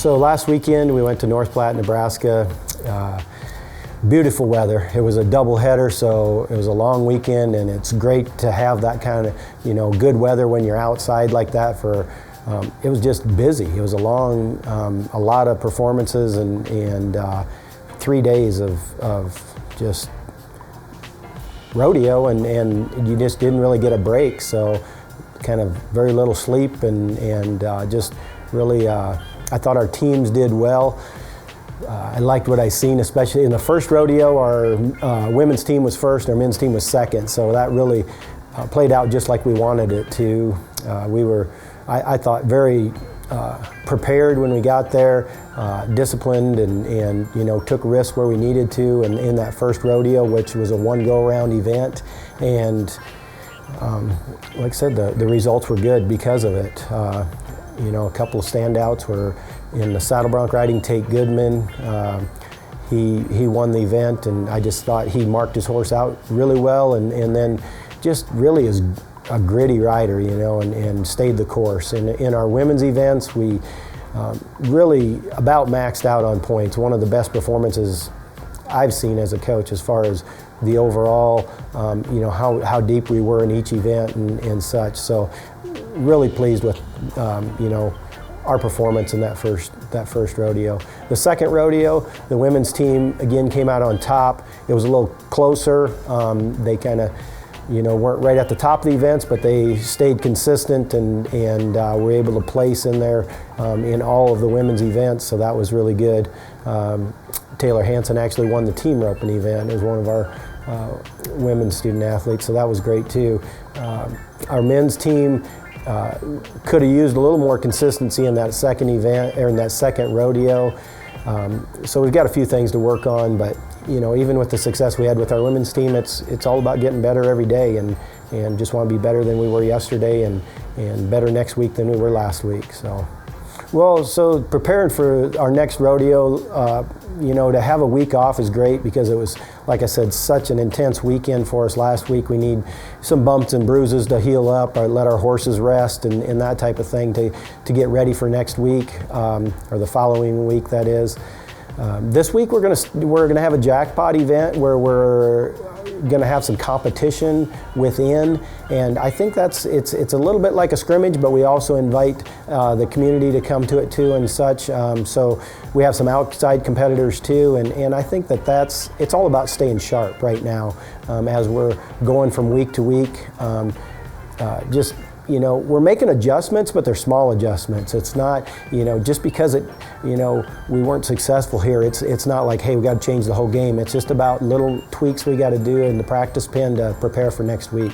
So last weekend we went to North Platte, Nebraska. Beautiful weather. It was a doubleheader, so it was a long weekend, and it's great to have that kind of, good weather when you're outside like that. It was just busy. It was a lot of performances and 3 days of just rodeo, and you just didn't really get a break. So kind of very little sleep, and just really, I thought our teams did well. I liked what I seen, especially in the first rodeo. Our women's team was first, our men's team was second, so that really played out just like we wanted it to. We were, I thought, very prepared when we got there, disciplined, and took risks where we needed to. And in that first rodeo, which was a one-go-around event, and like I said, the results were good because of it. A couple of standouts were in the saddle bronc riding. Tate Goodman, he won the event, and I just thought he marked his horse out really well, and then just really is a gritty rider, and stayed the course. And in our women's events, we really about maxed out on points. One of the best performances I've seen as a coach as far as the overall, how deep we were in each event and such. So really pleased with, our performance in that first rodeo. The second rodeo, the women's team again came out on top. It was a little closer. They kind of, weren't right at the top of the events, but they stayed consistent and were able to place in there in all of the women's events. So that was really good. Taylor Hansen actually won the team roping event. It was one of our women's student athletes, so that was great too. Our men's team could have used a little more consistency in that second event, or in that second rodeo. So we've got a few things to work on, but even with the success we had with our women's team, it's all about getting better every day, and just want to be better than we were yesterday, and better next week than we were last week. So preparing for our next rodeo, to have a week off is great, because it was, like I said, such an intense weekend for us last week. We need some bumps and bruises to heal up, or let our horses rest, and that type of thing to get ready for next week, or the following week, that is. This week we're gonna have a jackpot event where we're gonna have some competition within, and I think it's a little bit like a scrimmage, but we also invite the community to come to it too and such. So we have some outside competitors too, and I think it's all about staying sharp right now as we're going from week to week. We're making adjustments, but they're small adjustments. It's not, just because we weren't successful here, it's not like, hey, we got to change the whole game. It's just about little tweaks we got to do in the practice pen to prepare for next week.